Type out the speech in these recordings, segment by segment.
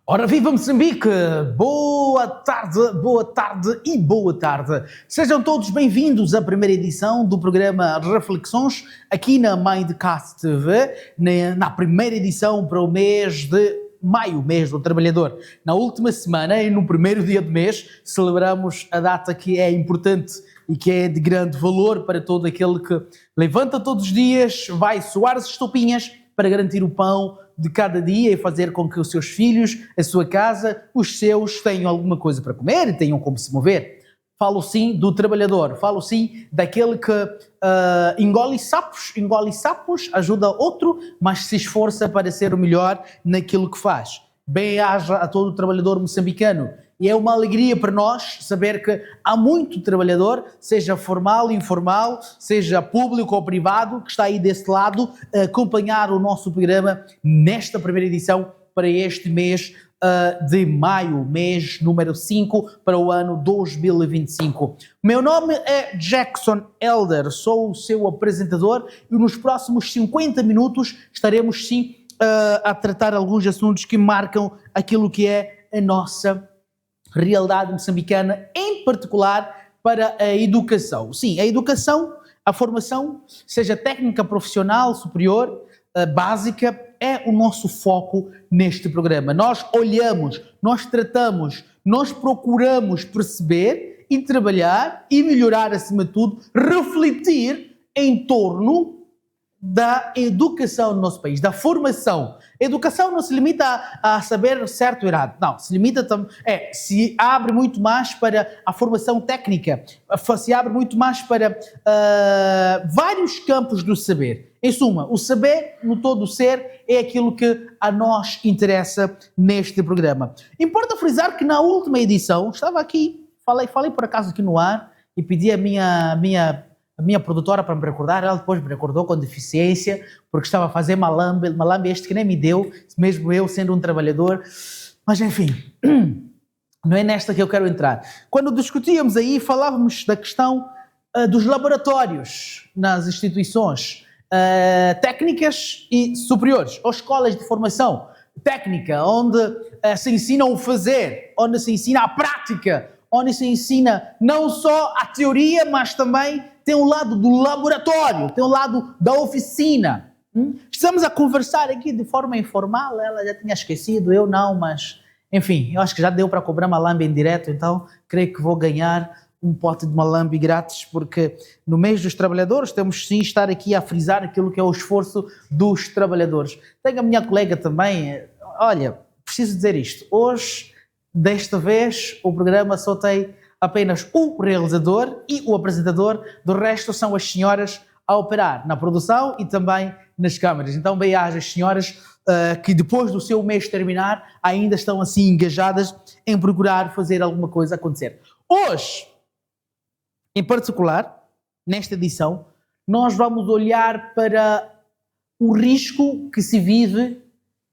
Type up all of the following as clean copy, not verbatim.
Ora, viva Moçambique! Boa tarde e boa tarde. Sejam todos bem-vindos à primeira edição do programa Reflexões, aqui na Mindcast TV, na primeira edição para o mês de maio, mês do trabalhador. Na última semana e no primeiro dia do mês, celebramos a data que é importante e que é de grande valor para todo aquele que levanta todos os dias, vai suar as estopinhas para garantir o pão de cada dia e fazer com que os seus filhos, a sua casa, os seus tenham alguma coisa para comer e tenham como se mover. Falo sim do trabalhador, falo sim daquele que engole sapos, ajuda outro, mas se esforça para ser o melhor naquilo que faz. Bem-aja a todo o trabalhador moçambicano. E é uma alegria para nós saber que há muito trabalhador, seja formal, informal, seja público ou privado, que está aí desse lado a acompanhar o nosso programa nesta primeira edição para este mês de maio, mês número 5 para o ano 2025. Meu nome é Jackson Elder, sou o seu apresentador e nos próximos 50 minutos estaremos sim a tratar alguns assuntos que marcam aquilo que é a nossa realidade moçambicana, em particular para a educação. Sim, a educação, a formação, seja técnica, profissional, superior, básica, é o nosso foco neste programa. Nós olhamos, nós tratamos, nós procuramos perceber e trabalhar e melhorar, acima de tudo, refletir em torno da educação no nosso país, da formação. A educação não se limita a saber certo ou errado, não, se limita também, se abre muito mais para a formação técnica, se abre muito mais para vários campos do saber. Em suma, o saber no todo o ser é aquilo que a nós interessa neste programa. Importa frisar que na última edição, estava aqui, falei por acaso aqui no ar e pedi a minha produtora para me recordar, ela depois me recordou com deficiência, porque estava a fazer malambe este que nem me deu, mesmo eu sendo um trabalhador, mas enfim, não é nesta que eu quero entrar. Quando discutíamos aí, falávamos da questão dos laboratórios nas instituições técnicas e superiores, ou escolas de formação técnica, onde se ensina o fazer, onde se ensina a prática, onde se ensina não só a teoria, mas também tem um lado do laboratório, tem um lado da oficina. Estamos a conversar aqui de forma informal, ela já tinha esquecido, eu não, mas enfim, eu acho que já deu para cobrar malambe em direto, então creio que vou ganhar um pote de malambe grátis, porque no mês dos trabalhadores temos sim estar aqui a frisar aquilo que é o esforço dos trabalhadores. Tenho a minha colega também, olha, preciso dizer isto, hoje, desta vez, o programa só tem apenas o realizador e o apresentador, do resto são as senhoras a operar na produção e também nas câmaras. Então, bem-aja as senhoras que depois do seu mês terminar ainda estão assim engajadas em procurar fazer alguma coisa acontecer. Hoje, em particular, nesta edição, nós vamos olhar para o risco que se vive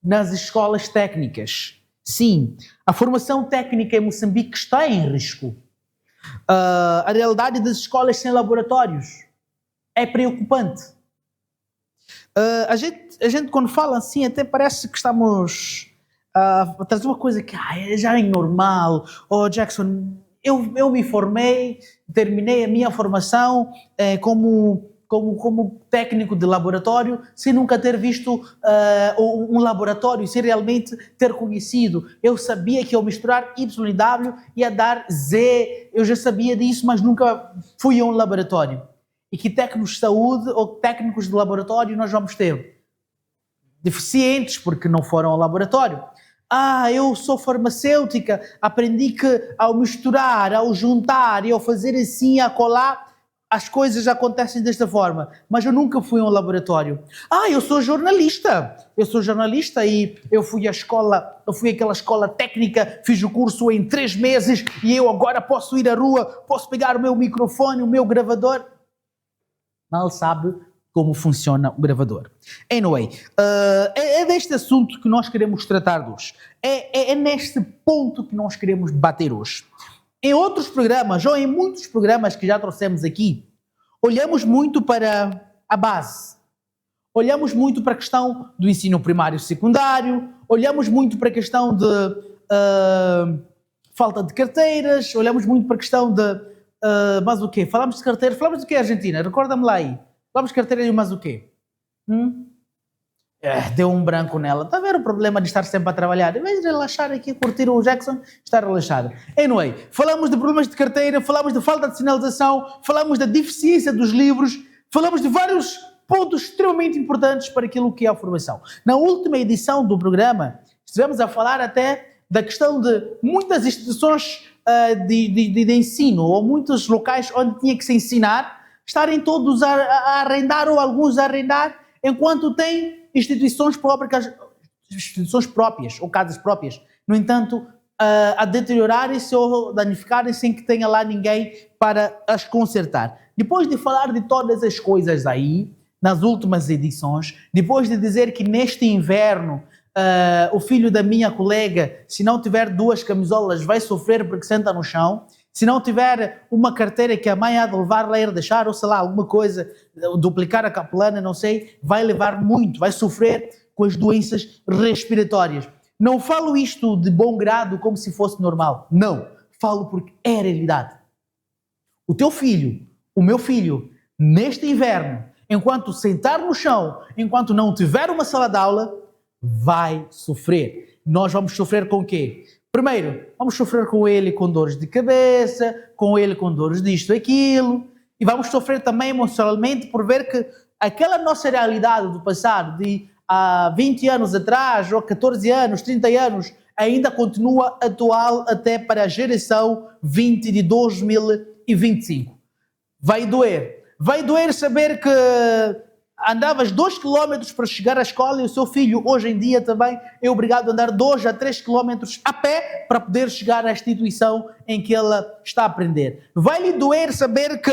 nas escolas técnicas. Sim, a formação técnica em Moçambique está em risco. A realidade das escolas sem laboratórios é preocupante. A gente quando fala assim até parece que estamos a trazer uma coisa que já é normal. Jackson, eu me formei, terminei a minha formação como técnico de laboratório, sem nunca ter visto um laboratório, sem realmente ter conhecido. Eu sabia que ao misturar Y e W ia dar Z, eu já sabia disso, mas nunca fui a um laboratório. E que técnicos de saúde ou técnicos de laboratório nós vamos ter? Deficientes, porque não foram ao laboratório. Eu sou farmacêutica, aprendi que ao misturar, ao juntar e ao fazer assim, a colar, as coisas acontecem desta forma, mas eu nunca fui a um laboratório. Eu sou jornalista e eu fui àquela escola técnica, fiz o curso em 3 meses e eu agora posso ir à rua, posso pegar o meu microfone, o meu gravador. Mal sabe como funciona o gravador. Anyway, é deste assunto que nós queremos tratar hoje. É neste ponto que nós queremos debater hoje. Em outros programas, ou em muitos programas que já trouxemos aqui, olhamos muito para a base. olhamos muito para a questão do ensino primário e secundário, olhamos muito para a questão de falta de carteiras, olhamos muito para a questão de... mas o quê? Falamos de carteira, falamos do quê, Argentina? Recorda-me lá aí. Falamos de carteira e mais o quê? Deu um branco nela. Está a ver o problema de estar sempre a trabalhar? Em vez de relaxar aqui, curtir o Jackson, estar relaxado. Anyway, falamos de problemas de carteira, falamos de falta de sinalização, falamos da deficiência dos livros, falamos de vários pontos extremamente importantes para aquilo que é a formação. Na última edição do programa, estivemos a falar até da questão de muitas instituições de ensino, ou muitos locais onde tinha que se ensinar, estarem todos a arrendar ou alguns a arrendar, enquanto tem instituições próprias ou casas próprias, no entanto, a deteriorarem-se ou danificarem sem que tenha lá ninguém para as consertar. Depois de falar de todas as coisas aí, nas últimas edições, depois de dizer que neste inverno o filho da minha colega, se não tiver 2 camisolas, vai sofrer porque senta no chão, se não tiver uma carteira que a mãe há de levar lá e deixar, ou sei lá, alguma coisa, duplicar a capelana, não sei, vai levar muito, vai sofrer com as doenças respiratórias. Não falo isto de bom grado como se fosse normal, não, falo porque é a realidade. O teu filho, o meu filho, neste inverno, enquanto sentar no chão, enquanto não tiver uma sala de aula, vai sofrer. Nós vamos sofrer com o quê? Primeiro, vamos sofrer com ele com dores de cabeça, com ele com dores disto e aquilo, e vamos sofrer também emocionalmente por ver que aquela nossa realidade do passado, de há 20 anos atrás, ou 14 anos, 30 anos, ainda continua atual até para a geração 20 de 2025. Vai doer. Vai doer saber que andavas 2 km para chegar à escola e o seu filho hoje em dia também é obrigado a andar 2 a 3 km a pé para poder chegar à instituição em que ela está a aprender. Vai lhe doer saber que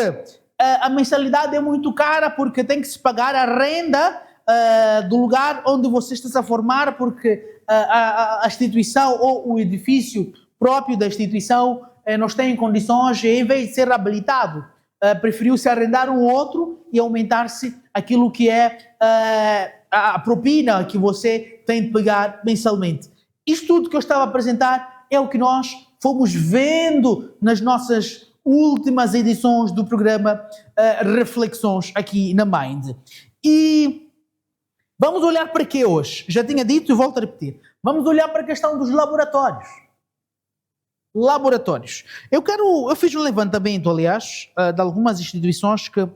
a mensalidade é muito cara porque tem que se pagar a renda do lugar onde você está a formar, porque a instituição ou o edifício próprio da instituição não tem condições e, em vez de ser habilitado, preferiu-se arrendar um outro e aumentar-se aquilo que é a propina que você tem de pagar mensalmente. Isto tudo que eu estava a apresentar é o que nós fomos vendo nas nossas últimas edições do programa Reflexões aqui na Mind. E vamos olhar para quê hoje? Já tinha dito e volto a repetir. Vamos olhar para a questão dos laboratórios. Laboratórios. Eu fiz um levantamento, aliás, de algumas instituições que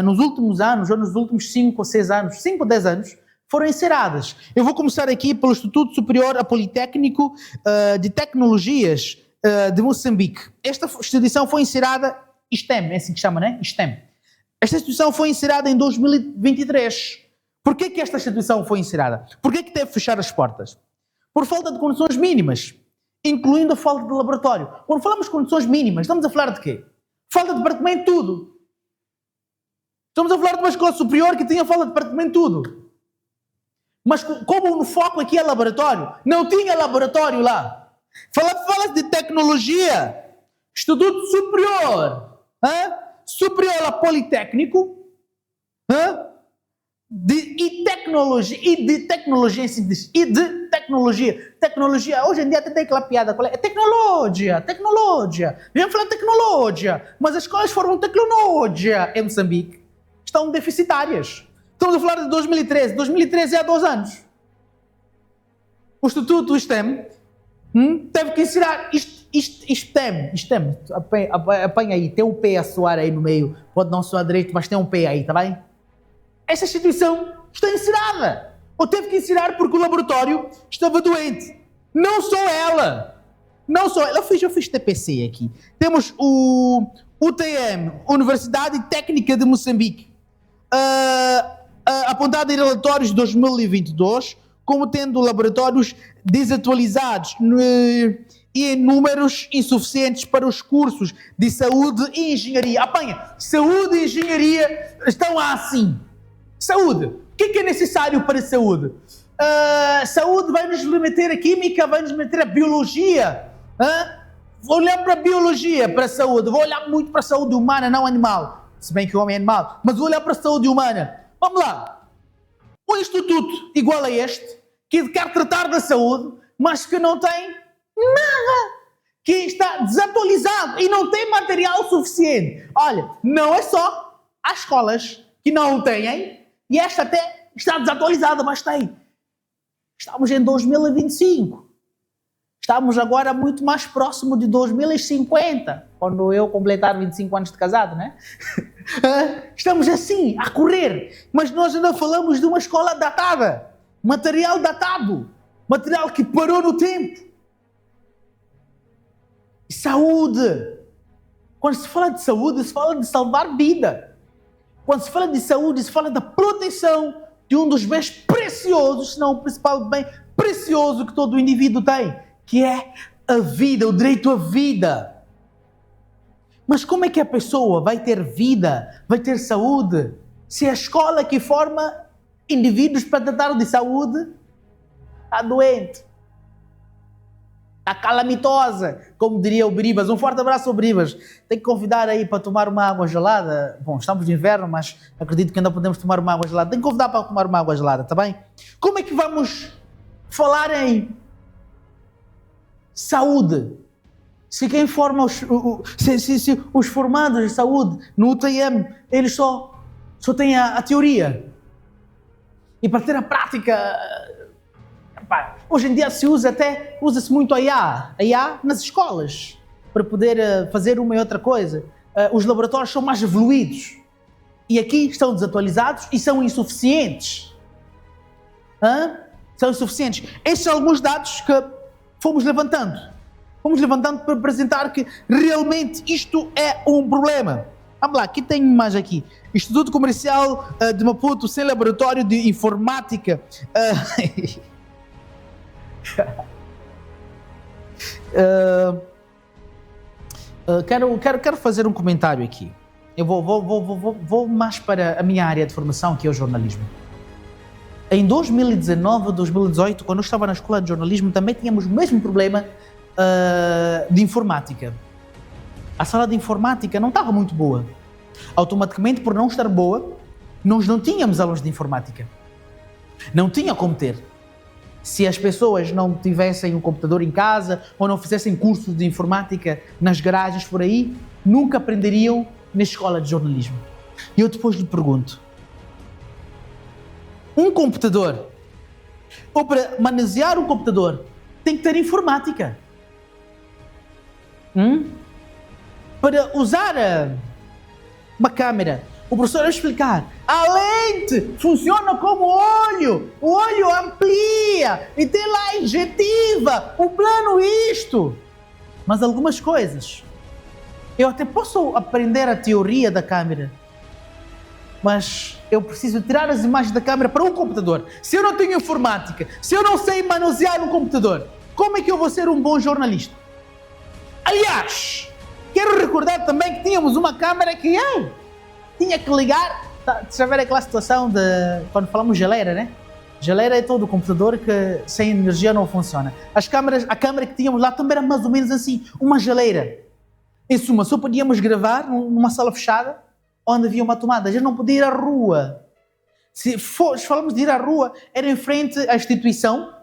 nos últimos anos, ou nos últimos 5 ou 6 anos, 5 ou 10 anos, foram encerradas. Eu vou começar aqui pelo Instituto Superior Politécnico de Tecnologias de Moçambique. Esta instituição foi encerrada, ISTEM, é assim que chama, né? ISTEM. Esta instituição foi encerrada em 2023. Por que esta instituição foi encerrada? Por que teve que fechar as portas? Por falta de condições mínimas, incluindo a falta de laboratório. Quando falamos de condições mínimas, estamos a falar de quê? Falta de departamento de tudo. Estamos a falar de uma escola superior que tinha falta de departamento de tudo. Mas como no foco aqui é laboratório, não tinha laboratório lá. Fala de tecnologia, Instituto Superior, Superior a Politécnico, de tecnologia, assim diz, e de tecnologia, hoje em dia até tem aquela piada, é tecnologia, vem falar tecnologia, mas as escolas formam tecnologia em Moçambique estão deficitárias. Estamos a falar de 2013 é há 2 anos. O Instituto STEM teve que ensinar STEM, apanha aí, tem um P a soar aí no meio, pode não soar direito, mas tem um P aí, tá bem? Essa instituição está encerrada. Ou teve que encerrar porque o laboratório estava doente. Não só ela. Eu fiz TPC aqui. Temos o UTM, Universidade Técnica de Moçambique, apontado em relatórios de 2022, como tendo laboratórios desatualizados e em números insuficientes para os cursos de saúde e engenharia. Apanha, saúde e engenharia estão assim. Saúde. O que é necessário para a saúde? Saúde vai-nos meter a química, vai-nos meter a biologia. Vou olhar para a biologia, para a saúde. Vou olhar muito para a saúde humana, não animal. Se bem que o homem é animal. Mas vou olhar para a saúde humana. Vamos lá. um instituto igual a este, que quer tratar da saúde, mas que não tem nada, que está desatualizado e não tem material suficiente. Olha, não é só as escolas que não o têm, e esta até está desatualizada, mas tem. Estamos em 2025. Estamos agora muito mais próximo de 2050, quando eu completar 25 anos de casado, né? Estamos assim, a correr. Mas nós ainda falamos de uma escola datada. Material datado. Material que parou no tempo. Saúde. Quando se fala de saúde, se fala de salvar vida. Quando se fala de saúde, se fala da proteção de um dos bens preciosos, se não o principal bem precioso que todo indivíduo tem, que é a vida, o direito à vida. Mas como é que a pessoa vai ter vida, vai ter saúde, se a escola que forma indivíduos para tratar de saúde está doente, está calamitosa, como diria o Bribas? Um forte abraço ao Bribas. Tem que convidar aí para tomar uma água gelada. Bom, estamos de inverno, mas acredito que ainda podemos tomar uma água gelada. Tem que convidar para tomar uma água gelada, está bem? Como é que vamos falar em saúde? Se quem forma se os formados de saúde no UTM, eles só têm a teoria. E para ter a prática, hoje em dia usa-se muito a IA nas escolas, para poder fazer uma e outra coisa. Os laboratórios são mais evoluídos. E aqui estão desatualizados e são insuficientes. São insuficientes. Estes são alguns dados que fomos levantando. Fomos levantando para apresentar que realmente isto é um problema. Vamos lá, aqui tem mais aqui. Instituto Comercial de Maputo, sem laboratório de informática. Quero fazer um comentário aqui. Eu vou mais para a minha área de formação, que é o jornalismo. Em 2019 ou 2018, quando eu estava na escola de jornalismo, também tínhamos o mesmo problema de informática. A sala de informática não estava muito boa. Automaticamente, por não estar boa, nós não tínhamos alunos de informática. Não tinha como ter. Se as pessoas não tivessem um computador em casa ou não fizessem cursos de informática nas garagens por aí, nunca aprenderiam na escola de jornalismo. E eu depois lhe pergunto, um computador, ou para manusear um computador, tem que ter informática. Para usar uma câmera, o professor vai explicar, a lente funciona como olho, o olho amplia e tem lá a injetiva, o plano isto. Mas algumas coisas, eu até posso aprender a teoria da câmera, mas eu preciso tirar as imagens da câmera para um computador. Se eu não tenho informática, se eu não sei manusear um computador, como é que eu vou ser um bom jornalista? Aliás, quero recordar também que tínhamos uma câmera que tinha que ligar. Já ver aquela situação de quando falamos geleira, né? Geleira é todo o computador que sem energia não funciona. A câmera que tínhamos lá também era mais ou menos assim, uma geleira. Em suma, só podíamos gravar numa sala fechada onde havia uma tomada. Já não podia ir à rua. Se falamos de ir à rua, era em frente à instituição,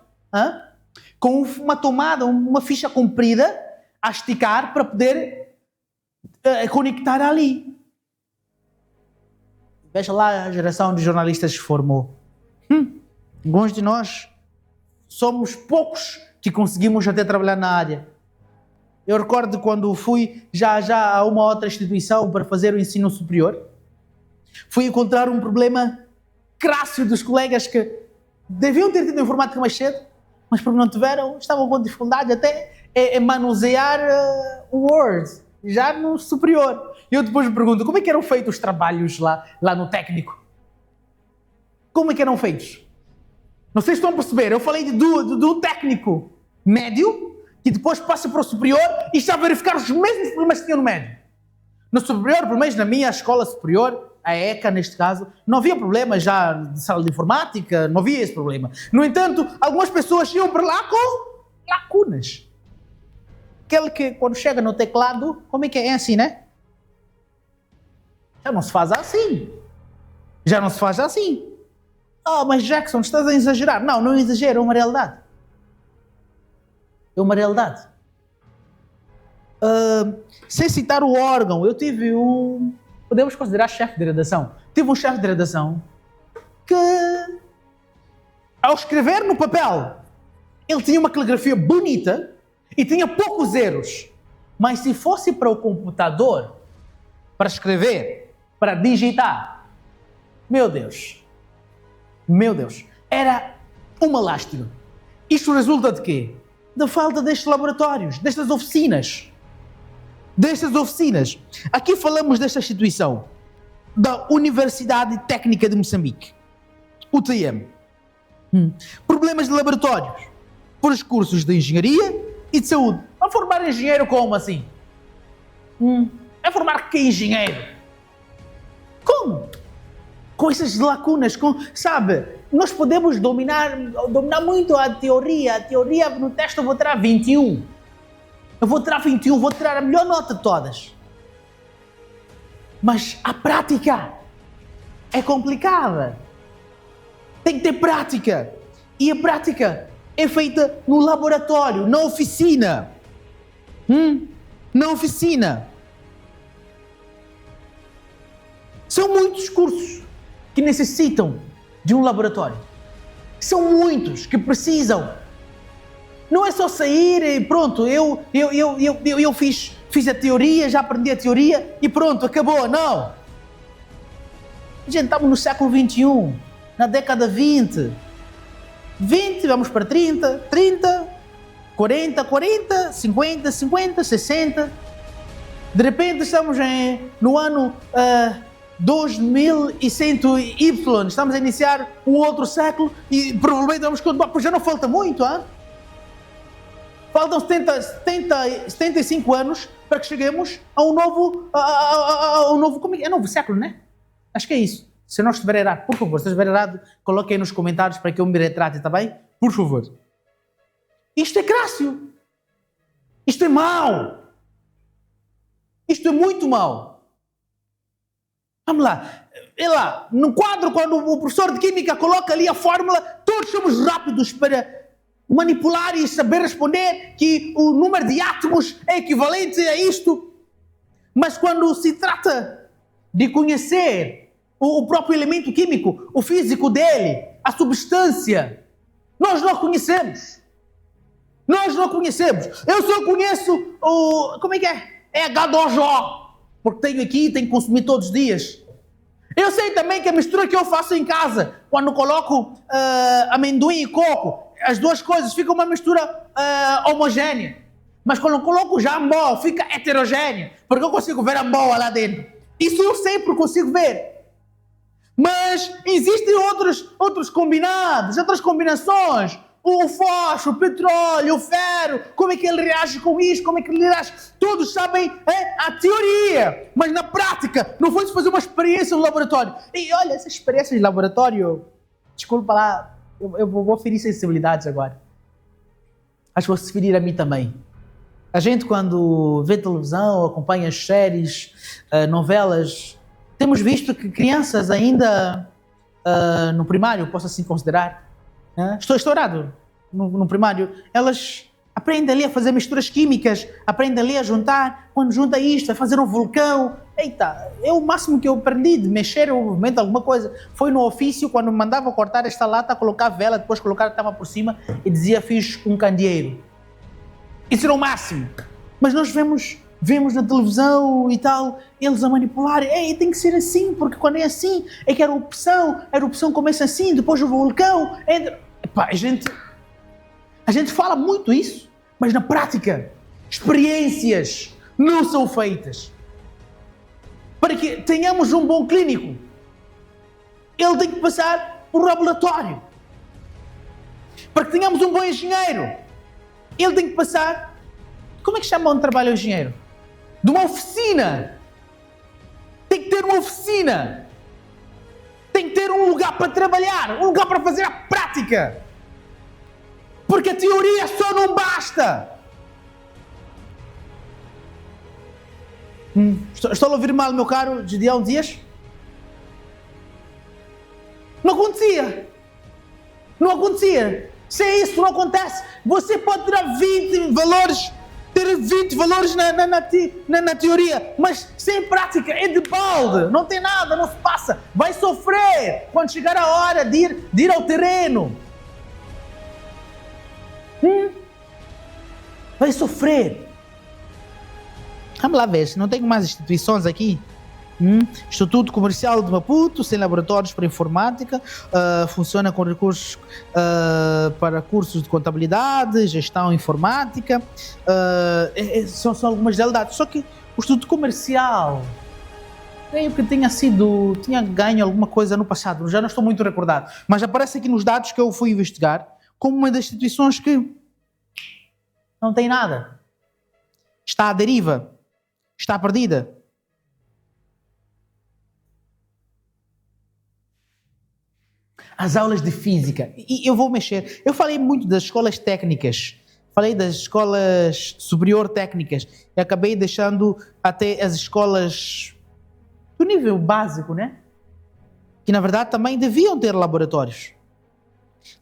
com uma tomada, uma ficha comprida a esticar para poder conectar ali. Veja lá a geração de jornalistas que se formou. Alguns de nós somos poucos que conseguimos até trabalhar na área. Eu recordo quando fui já a uma outra instituição para fazer o ensino superior, fui encontrar um problema crasso dos colegas que deviam ter tido informática mais cedo, mas porque não tiveram, estavam com dificuldade até em manusear o Word, já no superior. E eu depois me pergunto, como é que eram feitos os trabalhos lá no técnico? Como é que eram feitos? Não sei se estão a perceber, eu falei do técnico médio, que depois passa para o superior e está a verificar os mesmos problemas que tinha no médio. No superior, pelo menos na minha escola superior, a ECA neste caso, não havia problema já de sala de informática, não havia esse problema. No entanto, algumas pessoas iam para lá com lacunas. Aquele que quando chega no teclado, como é que é? É assim, né? Já não se faz assim. Já não se faz assim. Mas Jackson, estás a exagerar. Não, não exagero, é uma realidade. É uma realidade. Sem citar o órgão, eu tive podemos considerar chefe de redação. Tive um chefe de redação que, ao escrever no papel, ele tinha uma caligrafia bonita e tinha poucos erros. Mas se fosse para o computador, para escrever, para digitar, meu Deus, era uma lástima. Isto resulta de quê? Da falta destes laboratórios, destas oficinas. Aqui falamos desta instituição, da Universidade Técnica de Moçambique, UTM. Problemas de laboratórios, por os cursos de engenharia e de saúde. A formar engenheiro como assim? A formar que engenheiro? Como? Com essas lacunas, sabe? Nós podemos dominar muito a teoria. A teoria no teste eu vou tirar 21. Vou tirar a melhor nota de todas. Mas a prática é complicada. Tem que ter prática. E a prática é feita no laboratório, na oficina. Na oficina. São muitos cursos que necessitam de um laboratório. São muitos que precisam. Não é só sair e pronto, eu fiz a teoria, já aprendi a teoria e pronto, acabou. Não. Gente, estamos no século XXI, na década 20, vamos para 30, 40, 50, 60. De repente estamos no ano 2100Y, estamos a iniciar um outro século e provavelmente vamos continuar, pois já não falta muito, hein? Faltam 75 anos para que cheguemos a um novo, como é novo século, né? Acho que é isso. Se eu não estiver errado, por favor, se estiver errado, coloquem aí nos comentários para que eu me retrate, está bem? Por favor. Isto é crássio. Isto é mau. Isto é muito mau. Vamos lá. É lá, no quadro, quando o professor de Química coloca ali a fórmula, todos somos rápidos para manipular e saber responder que o número de átomos é equivalente a isto. Mas quando se trata de conhecer o próprio elemento químico, o físico dele, a substância, nós não conhecemos. Eu só conheço como é que é? É H2O, porque tenho que consumir todos os dias. Eu sei também que a mistura que eu faço em casa, quando coloco amendoim e coco, as duas coisas ficam uma mistura homogénea. Mas quando eu coloco jambó, fica heterogéneo, porque eu consigo ver a boa lá dentro. Isso eu sempre consigo ver. Mas existem outros combinados, outras combinações. O fósforo, o petróleo, o ferro, como é que ele reage com isso, como é que ele reage. Todos sabem a teoria, mas na prática, não foi-se fazer uma experiência no laboratório. E olha, essa experiência de laboratório, desculpa lá, eu vou ferir sensibilidades agora. Acho que vou se ferir a mim também. A gente, quando vê televisão, acompanha as séries, novelas, temos visto que crianças ainda no primário, posso assim considerar, estou estourado no primário, elas aprendem ali a fazer misturas químicas, aprendem ali a juntar, quando junta isto, a fazer um vulcão. Eita, o máximo que eu aprendi de mexer o movimento, alguma coisa, foi no ofício, quando me mandava cortar esta lata, colocar a vela, depois colocar a tampa por cima e dizia, fiz um candeeiro. Isso era o máximo. Mas nós vemos na televisão e tal, eles a manipular, tem que ser assim, porque quando é assim, é que a erupção começa assim, depois o vulcão, Epá, a gente fala muito isso, mas na prática, experiências não são feitas. Para que tenhamos um bom clínico, ele tem que passar por laboratório. Para que tenhamos um bom engenheiro, ele tem que passar, como é que chama onde trabalha o engenheiro? De uma oficina. Tem que ter uma oficina. Tem que ter um lugar para trabalhar, um lugar para fazer a prática. Porque a teoria só não basta. Estou a ouvir mal, meu caro Gideão Dias? Não acontecia. Não acontecia. Se isso não acontece, você pode ter 20 valores na teoria, mas sem prática é de balde, não tem nada, não se passa. Vai sofrer quando chegar a hora de ir ao terreno. Vai sofrer. Vamos lá ver, não tenho mais instituições aqui. Instituto Comercial de Maputo, sem laboratórios para informática, funciona com recursos para cursos de contabilidade, gestão informática, são algumas realidades. Só que o Instituto Comercial, creio que tinha ganho alguma coisa no passado, já não estou muito recordado, mas aparece aqui nos dados que eu fui investigar como uma das instituições que não tem nada, está à deriva, está perdida. As aulas de física, e eu vou mexer, eu falei muito das escolas técnicas, falei das escolas superior técnicas, e acabei deixando até as escolas do nível básico, né? Que na verdade também deviam ter laboratórios.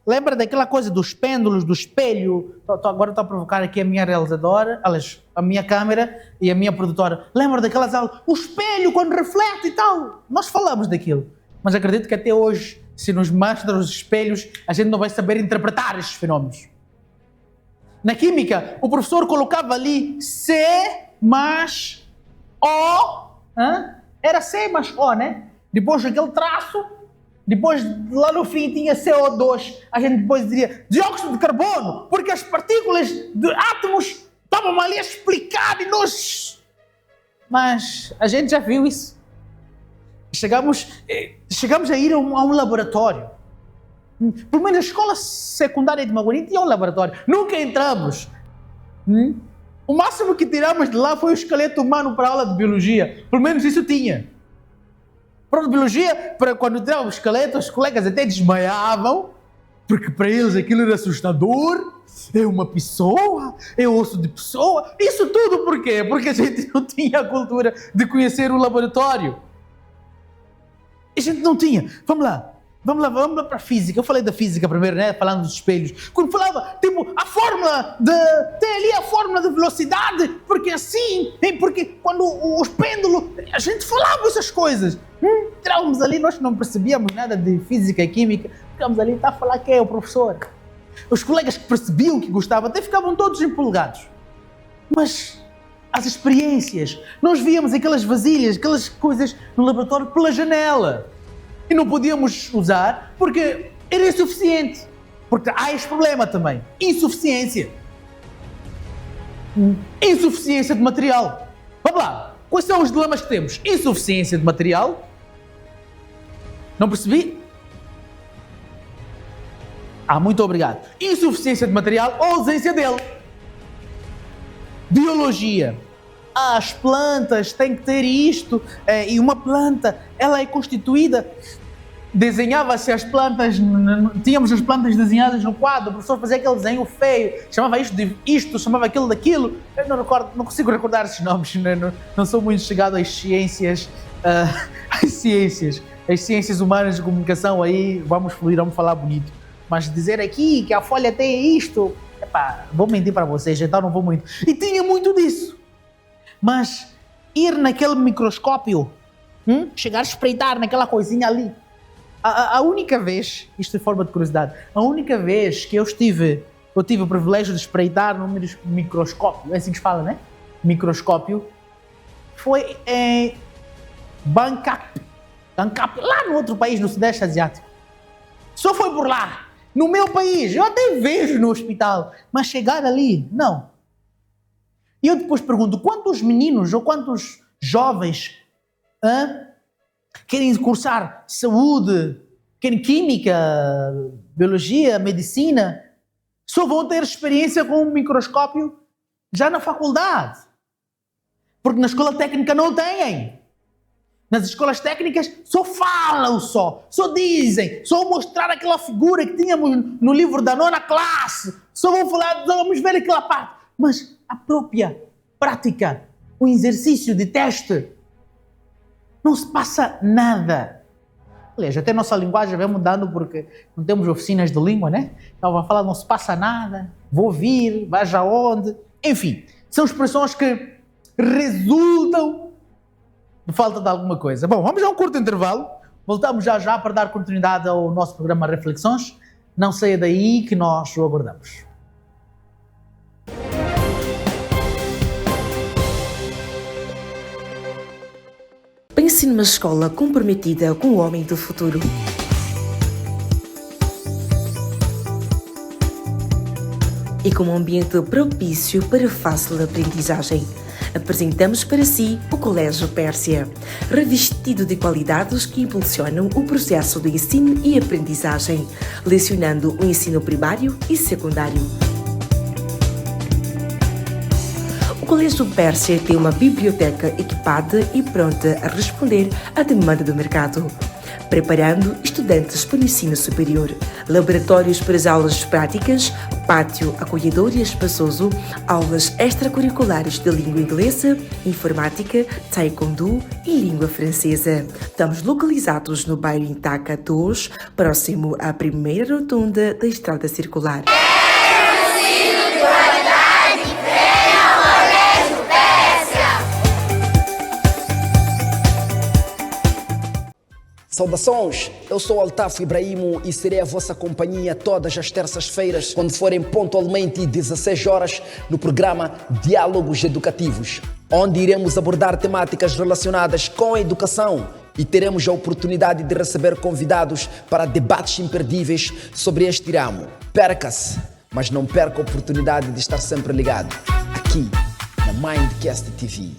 Lembra daquela coisa dos pêndulos, do espelho? Agora estou a provocar aqui a minha realizadora, a minha câmera e a minha produtora. Lembra daquelas aulas? O espelho quando reflete e tal. Nós falamos daquilo, mas acredito que até hoje, se nos mostram os espelhos, a gente não vai saber interpretar estes fenômenos. Na química, o professor colocava ali C mais O, era C mais O, né? Depois aquele traço, depois lá no fim tinha CO2, a gente depois diria dióxido de carbono, porque as partículas de átomos estavam ali a explicar e nós... Mas a gente já viu isso. Chegamos a ir a um laboratório. Pelo menos a escola secundária de Maguari tinha um laboratório. Nunca entramos. O máximo que tiramos de lá foi o esqueleto humano para a aula de biologia. Pelo menos isso tinha. Para a biologia, quando tirava o esqueleto, os colegas até desmaiavam, porque para eles aquilo era assustador. É uma pessoa, é osso de pessoa. Isso tudo por quê? Porque a gente não tinha a cultura de conhecer o laboratório. A gente não tinha. Vamos lá para a física. Eu falei da física primeiro, né? Falando dos espelhos. Quando falava, tipo, tem ali a fórmula de velocidade, porque assim, porque quando os pêndulos, a gente falava essas coisas. Entrávamos ali, nós não percebíamos nada de física e química. Ficámos ali, está a falar quem é o professor. Os colegas que percebiam que gostavam até ficavam todos empolgados. Mas as experiências, nós víamos aquelas vasilhas, aquelas coisas no laboratório pela janela e não podíamos usar porque era insuficiente. Porque há este problema também, insuficiência de material. Vamos lá, quais são os dilemas que temos? Insuficiência de material, não percebi? Muito obrigado. Insuficiência de material ou ausência dele. Biologia. As plantas têm que ter isto, e uma planta, ela é constituída, desenhava-se as plantas, tínhamos as plantas desenhadas no quadro, o professor fazia aquele desenho feio, chamava isto de isto, chamava aquilo daquilo, eu não recordo, não consigo recordar esses nomes, não sou muito chegado às ciências, as ciências humanas de comunicação, aí vamos fluir, vamos falar bonito, mas dizer aqui que a folha tem isto, vou mentir para vocês, então não vou muito. E tinha muito disso. Mas ir naquele microscópio, chegar a espreitar naquela coisinha ali. A única vez, isto de forma de curiosidade, a única vez que eu tive o privilégio de espreitar no microscópio, é assim que se fala, né? Microscópio, foi em Bangkok, lá no outro país, no Sudeste Asiático. Só foi por lá. No meu país, eu até vejo no hospital, mas chegar ali, não. E eu depois pergunto, quantos meninos ou quantos jovens querem cursar saúde, querem química, biologia, medicina, só vão ter experiência com um microscópio já na faculdade? Porque na escola técnica não têm. Nas escolas técnicas só falam, só dizem, só mostrar aquela figura que tínhamos no livro da 9ª classe, só vão falar, vamos ver aquela parte. Mas a própria prática, o exercício de teste, não se passa nada. Aliás, até a nossa linguagem vai mudando porque não temos oficinas de língua, né? Então vai falar, não se passa nada, vou vir, vais aonde. Enfim, são expressões que resultam de falta de alguma coisa. Bom, vamos a um curto intervalo. Voltamos já para dar continuidade ao nosso programa Reflexões. Não saia daí que nós o aguardamos. Pense numa escola comprometida com o homem do futuro. E com um ambiente propício para fácil aprendizagem. Apresentamos para si o Colégio Pérsia, revestido de qualidades que impulsionam o processo de ensino e aprendizagem, lecionando o ensino primário e secundário. O Colégio Pérsia tem uma biblioteca equipada e pronta a responder à demanda do mercado, preparando estudantes para o ensino superior, laboratórios para as aulas práticas, pátio acolhedor e espaçoso, aulas extracurriculares de língua inglesa, informática, taekwondo e língua francesa. Estamos localizados no bairro Intaca 2, próximo à primeira rotunda da Estrada Circular. Saudações, eu sou Altaf Ibrahimo e serei a vossa companhia todas as terças-feiras, quando forem pontualmente 16 horas, no programa Diálogos Educativos, onde iremos abordar temáticas relacionadas com a educação e teremos a oportunidade de receber convidados para debates imperdíveis sobre este ramo. Perca-se, mas não perca a oportunidade de estar sempre ligado, aqui na Mindcast TV.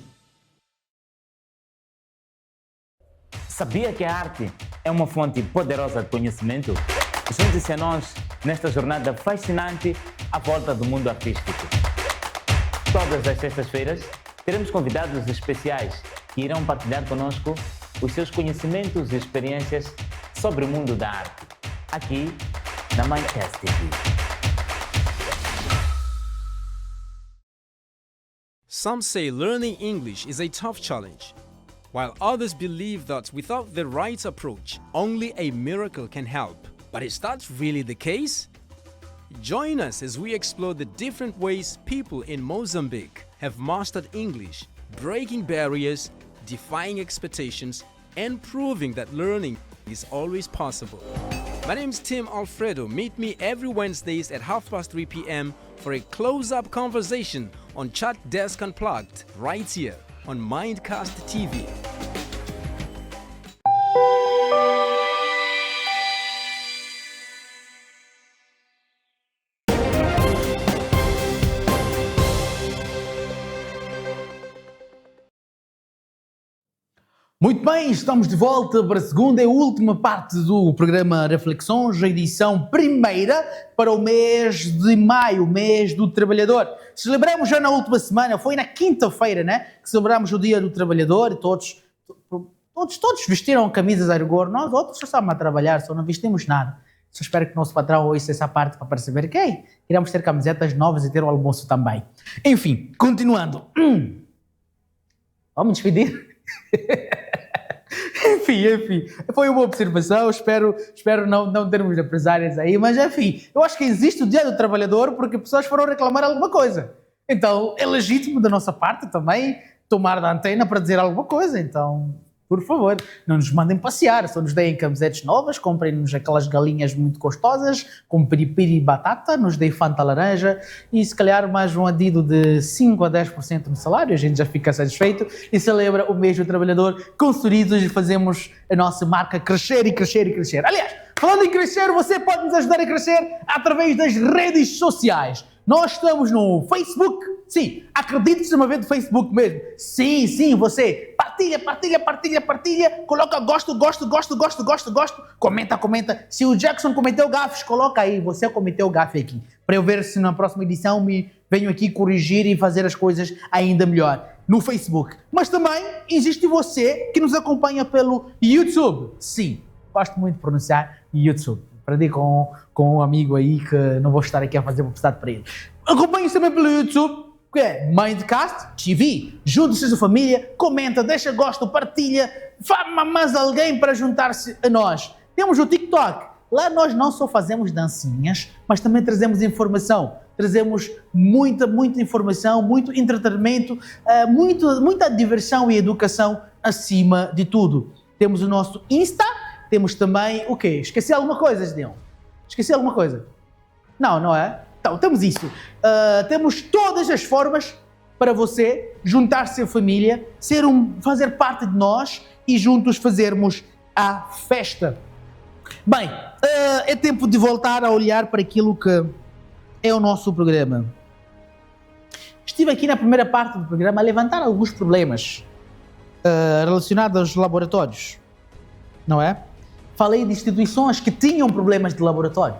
Sabia que a arte é uma fonte poderosa de conhecimento? Junte-se a nós nesta jornada fascinante à volta do mundo artístico. Todas as sextas-feiras teremos convidados especiais que irão partilhar conosco os seus conhecimentos e experiências sobre o mundo da arte, aqui na Mindcast TV. Some say learning English is a tough challenge, while others believe that without the right approach, only a miracle can help. But is that really the case? Join us as we explore the different ways people in Mozambique have mastered English, breaking barriers, defying expectations, and proving that learning is always possible. My name is Tim Alfredo. Meet me every Wednesdays at 3:30 p.m. for a close-up conversation on Chat Desk Unplugged, right here on Mindcast TV. Muito bem, estamos de volta para a segunda e última parte do programa Reflexões, a edição primeira para o mês de maio, mês do trabalhador. Celebramos já na última semana, foi na quinta-feira, né, que celebramos o Dia do Trabalhador e todos vestiram camisas a rigor. Nós outros só estamos a trabalhar, só não vestimos nada. Só espero que o nosso patrão ouça essa parte para perceber que queremos ter camisetas novas e ter o almoço também. Enfim, continuando. Vamos despedir? Enfim, foi uma observação, espero não termos represálias aí, mas enfim, eu acho que existe o Dia do Trabalhador porque pessoas foram reclamar alguma coisa, então é legítimo da nossa parte também tomar da antena para dizer alguma coisa, então por favor, não nos mandem passear, só nos deem camisetas novas, comprem-nos aquelas galinhas muito gostosas, com piripiri e batata, nos deem Fanta laranja e se calhar mais um adido de 5 a 10% no salário, a gente já fica satisfeito e celebra o mês do trabalhador com sorrisos e fazemos a nossa marca crescer e crescer e crescer. Aliás, falando em crescer, você pode nos ajudar a crescer através das redes sociais. Nós estamos no Facebook, sim, acredite se uma vez do Facebook mesmo. Sim, você partilha, coloca gosto, comenta. Se o Jackson cometeu gafes, coloca aí, você cometeu gafe aqui, para eu ver se na próxima edição me venho aqui corrigir e fazer as coisas ainda melhor no Facebook. Mas também existe você que nos acompanha pelo YouTube. Sim, gosto muito de pronunciar YouTube. Aprendi com um amigo aí que não vou estar aqui a fazer publicidade para ele. Acompanhe-nos também pelo YouTube que é Mindcast TV. Junte-se a família, comenta, deixa gosto, partilha, fama mais alguém para juntar-se a nós. Temos o TikTok. Lá nós não só fazemos dancinhas, mas também trazemos informação. Trazemos muita informação, muito entretenimento, muita diversão e educação acima de tudo. Temos o nosso Insta, temos também o quê? Esqueci alguma coisa, Gideon? Esqueci alguma coisa? Não é? Então, temos isso. Temos todas as formas para você juntar-se à família, fazer parte de nós e juntos fazermos a festa. Bem, é tempo de voltar a olhar para aquilo que é o nosso programa. Estive aqui na primeira parte do programa a levantar alguns problemas relacionados aos laboratórios, não é? Falei de instituições que tinham problemas de laboratório.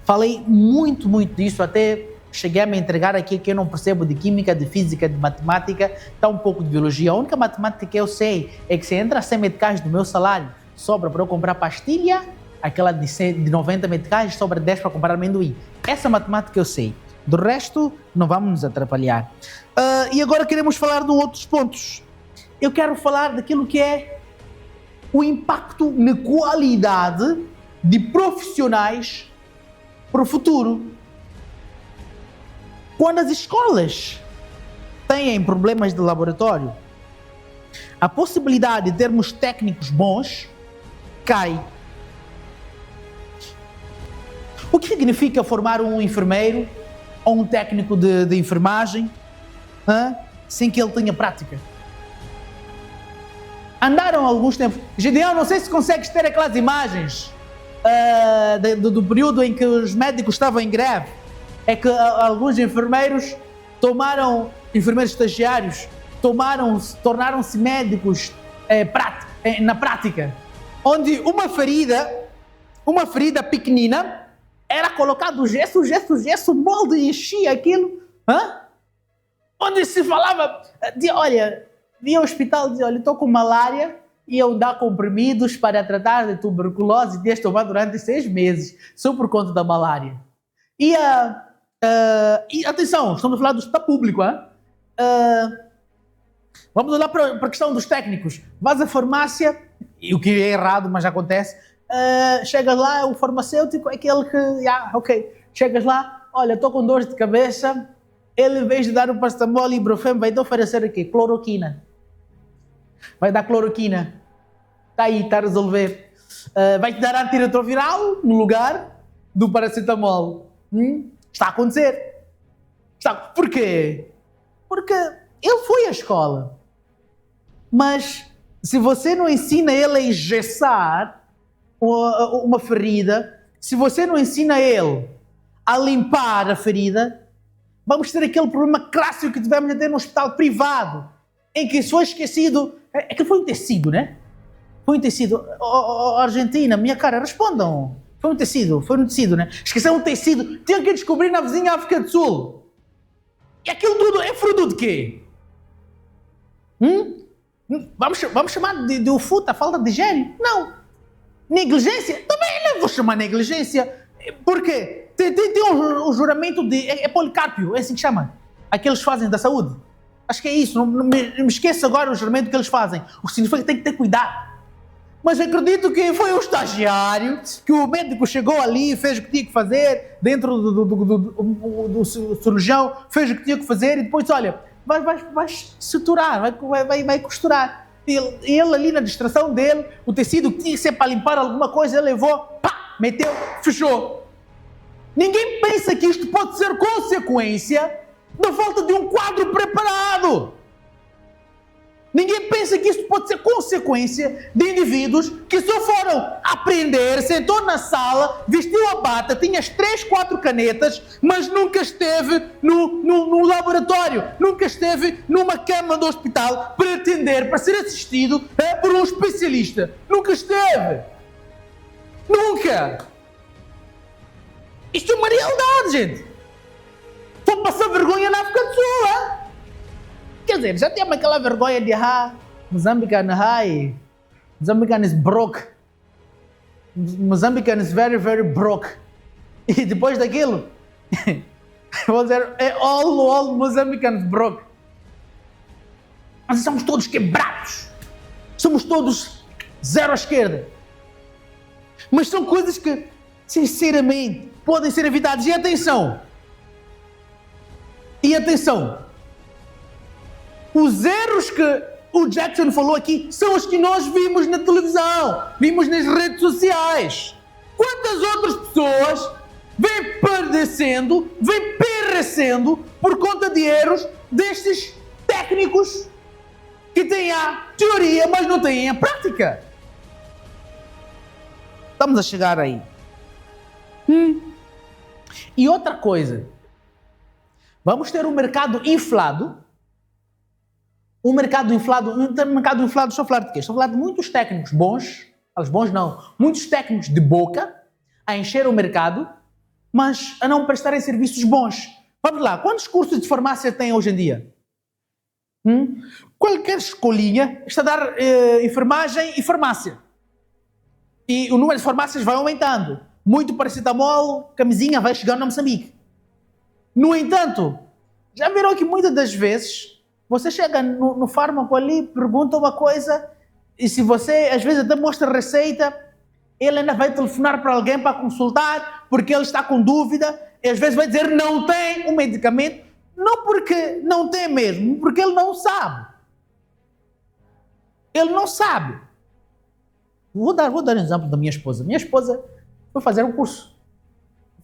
Falei muito disso, até cheguei a me entregar aqui que eu não percebo de química, de física, de matemática, tá um pouco de biologia. A única matemática que eu sei é que se entra 100 meticais do meu salário, sobra para eu comprar pastilha, aquela de 90 meticais, sobra 10 para comprar amendoim. Essa matemática eu sei. Do resto, não vamos nos atrapalhar. E agora queremos falar de outros pontos. Eu quero falar daquilo que é o impacto na qualidade de profissionais para o futuro. Quando as escolas têm problemas de laboratório, a possibilidade de termos técnicos bons cai. O que significa formar um enfermeiro ou um técnico de enfermagem sem que ele tenha prática? Andaram alguns tempos. Gideão, não sei se consegues ter aquelas imagens do período em que os médicos estavam em greve. É que alguns enfermeiros enfermeiros estagiários, tornaram-se médicos na prática, onde uma ferida pequenina era colocado gesso, molde e enchia aquilo, onde se falava via ao hospital, dizia, olha, estou com malária e eu dar comprimidos para tratar de tuberculose e tens de tomar durante 6 meses, só por conta da malária. E atenção, estamos a falar do hospital público, vamos olhar para a questão dos técnicos. Vais à farmácia, e o que é errado, mas acontece, chegas lá, o farmacêutico é aquele que, chegas lá, olha, estou com dores de cabeça, ele, em vez de dar um paracetamol e ibuprofeno, vai te oferecer o quê? Cloroquina. Vai dar cloroquina. Está aí, está a resolver. Vai-te dar antirretroviral no lugar do paracetamol. Está a acontecer. Por quê? Porque ele foi à escola. Mas se você não ensina ele a engessar uma ferida, se você não ensina ele a limpar a ferida, vamos ter aquele problema clássico que tivemos a ter no hospital privado, em que foi esquecido. Aquilo foi um tecido, né? Foi um tecido. Argentina, minha cara, respondam. Foi um tecido, né? Esqueceram um tecido. Tinham que descobrir na vizinha África do Sul. E aquilo tudo é fruto de quê? Vamos chamar de UFUTA, falta de higiene? Não. Negligência? Também não vou chamar negligência. Por quê? Tem um juramento de... É Policárpio, é assim que chama. Aqueles fazem da saúde. Acho que é isso. Não me esqueça agora o juramento que eles fazem. O que significa que tem que ter cuidado. Mas acredito que foi um estagiário, que o médico chegou ali, fez o que tinha que fazer, dentro do cirurgião, fez o que tinha que fazer e depois, olha, vai suturar, vai costurar. Ele ali na distração dele, o tecido que tinha que ser para limpar alguma coisa, ele levou, meteu, fechou. Ninguém pensa que isto pode ser consequência da falta de um quadro preparado. Ninguém pensa que isto pode ser consequência de indivíduos que só foram aprender, sentou na sala, vestiu a bata, tinha as 3, 4 canetas, mas nunca esteve no laboratório, nunca esteve numa cama do hospital para atender, para ser assistido por um especialista. Nunca esteve. Nunca. Isto é uma realidade, gente. Vou passar vergonha na África do Sul, Quer dizer, já temos aquela vergonha de Mozambican is broke. Mozambican is very, very broke. E depois daquilo, Vou dizer, é all moçambicanos broke. Nós somos todos quebrados. Somos todos zero à esquerda. Mas são coisas que, sinceramente, podem ser evitadas. E atenção! Os erros que o Jackson falou aqui são os que nós vimos na televisão, vimos nas redes sociais. Quantas outras pessoas vêm perecendo por conta de erros destes técnicos que têm a teoria, mas não têm a prática? Estamos a chegar aí. E outra coisa, vamos ter um mercado inflado. Um mercado inflado, estou a falar de quê? Estou a falar de muitos técnicos bons, muitos técnicos de boca a encher o mercado, mas a não prestarem serviços bons. Vamos lá, quantos cursos de farmácia tem hoje em dia? Qualquer escolinha está a dar enfermagem e farmácia. E o número de farmácias vai aumentando. Muito paracetamol, camisinha vai chegando a Moçambique. No entanto, já viram que muitas das vezes você chega no fármaco ali, pergunta uma coisa, e se você às vezes até mostra a receita, ele ainda vai telefonar para alguém para consultar, porque ele está com dúvida, e às vezes vai dizer não tem o medicamento, não porque não tem mesmo, porque ele não sabe. Ele não sabe. Vou dar um exemplo da minha esposa. Minha esposa foi fazer um curso.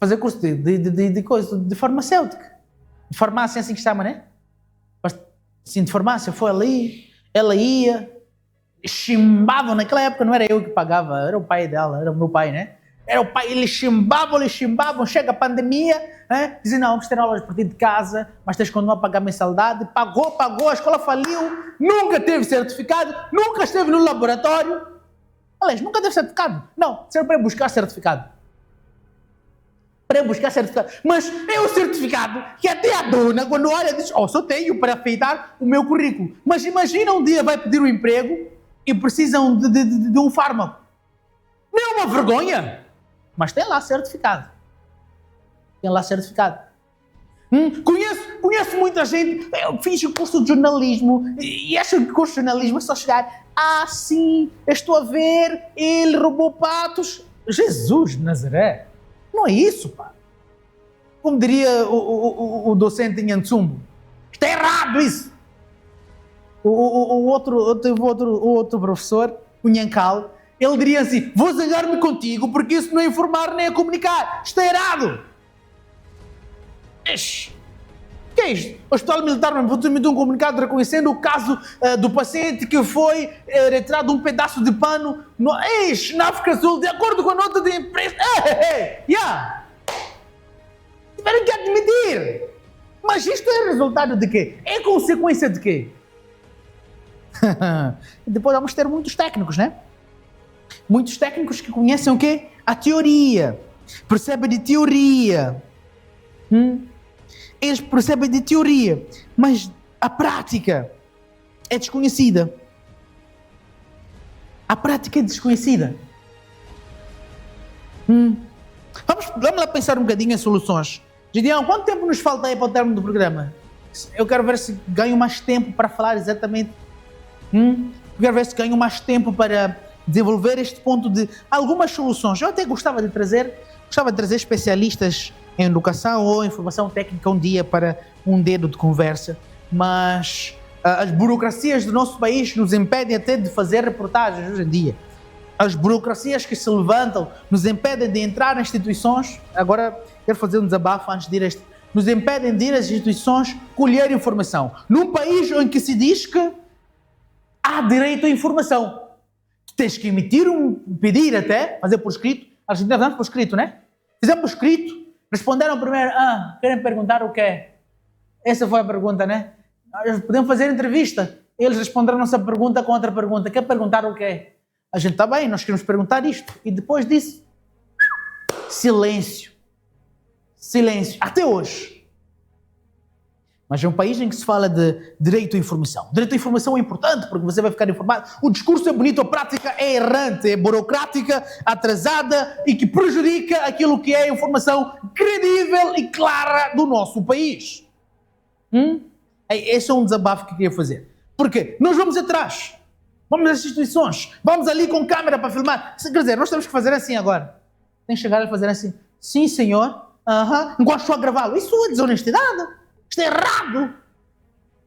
Fazer curso de farmacêutica. De farmácia, assim que chama, né? Assim, de farmácia, foi ali, ela ia, chimbavam naquela época, não era eu que pagava, era o pai dela, era o meu pai, né? Era o pai, eles chimbavam, chega a pandemia, né? Dizem, não, vamos ter aulas a partir de casa, mas tens que continuar a pagar mensalidade, pagou, a escola faliu, nunca teve certificado, nunca esteve no laboratório, aliás, nunca teve certificado, não, serve para buscar certificado. Mas é o certificado que até a dona, quando olha, diz, só tenho para afeitar o meu currículo. Mas imagina um dia vai pedir um emprego e precisam de um fármaco. Não é uma vergonha, mas tem lá certificado. Conheço muita gente, eu fiz o curso de jornalismo e acho que o curso de jornalismo é só chegar, sim, estou a ver, ele roubou patos. Jesus de Nazaré. Não é isso, pá. Como diria o docente em Ansumbo, está errado isso. O outro professor, o Nhankal, ele diria assim, vou zangar-me contigo porque isso não é informar nem é comunicar. Está errado. O que é isto? O Hospital Militar emitiu um comunicado reconhecendo o caso do paciente que foi retirado um pedaço de pano na África Sul, de acordo com a nota de imprensa. Tiveram que admitir. Mas isto é resultado de quê? É consequência de quê? Depois vamos ter muitos técnicos, né? Muitos técnicos que conhecem o quê? A teoria. Percebem de teoria. Eles percebem de teoria, mas a prática é desconhecida. Vamos lá pensar um bocadinho em soluções. Gideão, quanto tempo nos falta aí para o término do programa? Eu quero ver se ganho mais tempo para falar exatamente. Eu quero ver se ganho mais tempo para desenvolver este ponto de algumas soluções. Eu até gostava de trazer especialistas em educação ou em formação técnica um dia para um dedo de conversa, mas as burocracias do nosso país nos impedem até de fazer reportagens hoje em dia. As burocracias que se levantam nos impedem de entrar nas instituições. Agora quero fazer um desabafo antes de ir a este. Nos impedem de ir às instituições colher informação. Num país em que se diz que há direito à informação. Tens que emitir pedir até, fazer por escrito. A gente fazemos por escrito, né? Fizemos por escrito. Responderam primeiro, querem perguntar o quê? Essa foi a pergunta, né? Podemos fazer entrevista. Eles responderam a nossa pergunta com outra pergunta. Quer perguntar o quê? A gente está bem, nós queremos perguntar isto. E depois disso, silêncio. Até hoje. Mas é um país em que se fala de direito à informação. Direito à informação é importante porque você vai ficar informado. O discurso é bonito, a prática é errante, é burocrática, atrasada e que prejudica aquilo que é a informação credível e clara do nosso país. Esse é um desabafo que eu queria fazer. Porque nós vamos atrás, vamos às instituições, vamos ali com câmera para filmar. Quer dizer, nós temos que fazer assim agora. Tem que chegar a fazer assim. Sim, senhor. Enquanto estou a gravá-lo. Isso é desonestidade. Isto é errado.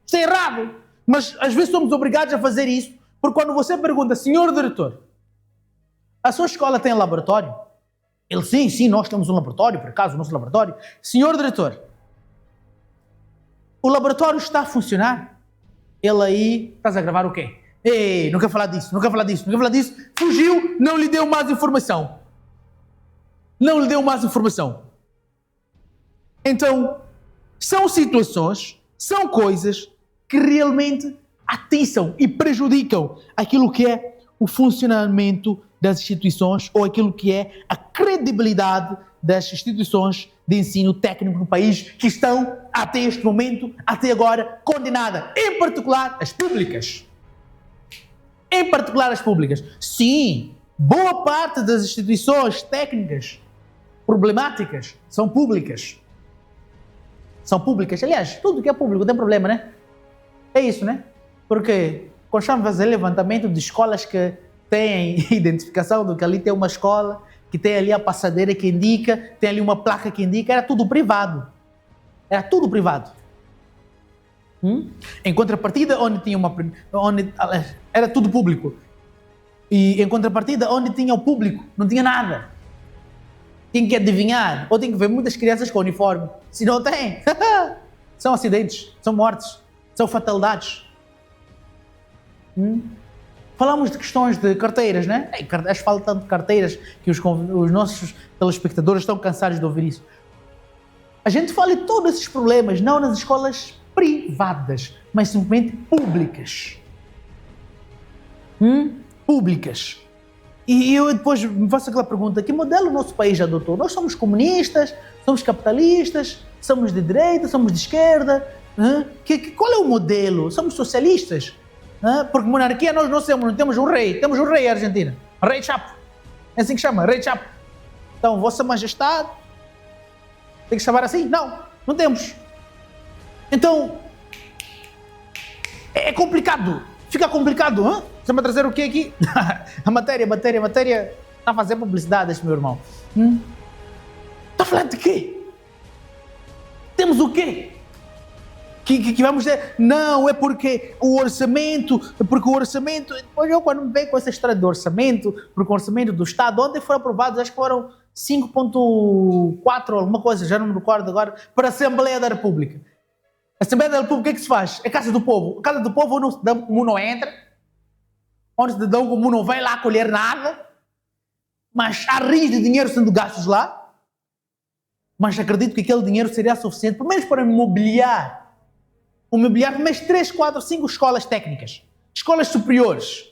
Isto é errado. Mas às vezes somos obrigados a fazer isso, porque quando você pergunta, senhor diretor, a sua escola tem laboratório? Ele, sim, nós temos um laboratório, por acaso, o nosso laboratório. Senhor diretor, o laboratório está a funcionar? Ele aí, estás a gravar o quê? Ei, não quero falar disso. Fugiu, não lhe deu mais informação. Então, são situações, são coisas que realmente atiçam e prejudicam aquilo que é o funcionamento das instituições ou aquilo que é a credibilidade das instituições de ensino técnico no país que estão, até este momento, até agora, condenadas. Em particular, as públicas. Sim, boa parte das instituições técnicas problemáticas são públicas. Aliás, tudo que é público tem problema, né? É isso, né? Porque quando estamos a fazer levantamento de escolas que têm identificação do que ali tem uma escola, que tem ali a passadeira que indica, tem ali uma placa que indica, era tudo privado. Em contrapartida, era tudo público. E em contrapartida, onde tinha o público, não tinha nada. Tem que adivinhar, ou tem que ver muitas crianças com uniforme. Se não tem, são acidentes, são mortes, são fatalidades. Falamos de questões de carteiras, né? Acho que fala tanto de carteiras que os nossos telespectadores estão cansados de ouvir isso. A gente fala de todos esses problemas, não nas escolas privadas, mas simplesmente públicas. Públicas. E eu depois me faço aquela pergunta, que modelo o nosso país adotou? Nós somos comunistas, somos capitalistas, somos de direita, somos de esquerda? Qual é o modelo? Somos socialistas? Porque monarquia nós não temos um rei, temos um rei Argentina, Rei Chapo, é assim que chama, Rei Chapo. Então, Vossa Majestade, tem que chamar assim? Não temos. Então, é complicado, fica complicado, Você vai trazer o quê aqui? A matéria. Está a fazer publicidade, este meu irmão. Está a falar de quê? Temos o quê? Que vamos dizer, não, é porque o orçamento, depois eu quando me vejo com essa história do orçamento, porque o orçamento do Estado, ontem foram aprovados, acho que foram 5.4 ou alguma coisa, já não me recordo agora, para a Assembleia da República. A Assembleia da República, o que é que se faz? É Casa do Povo. A Casa do Povo, onde o cidadão comum não entra, onde o cidadão comum não vai lá colher nada, mas há rios de dinheiro sendo gastos lá, mas acredito que aquele dinheiro seria suficiente, pelo menos para mobiliar mais 3, 4, 5 escolas técnicas, escolas superiores.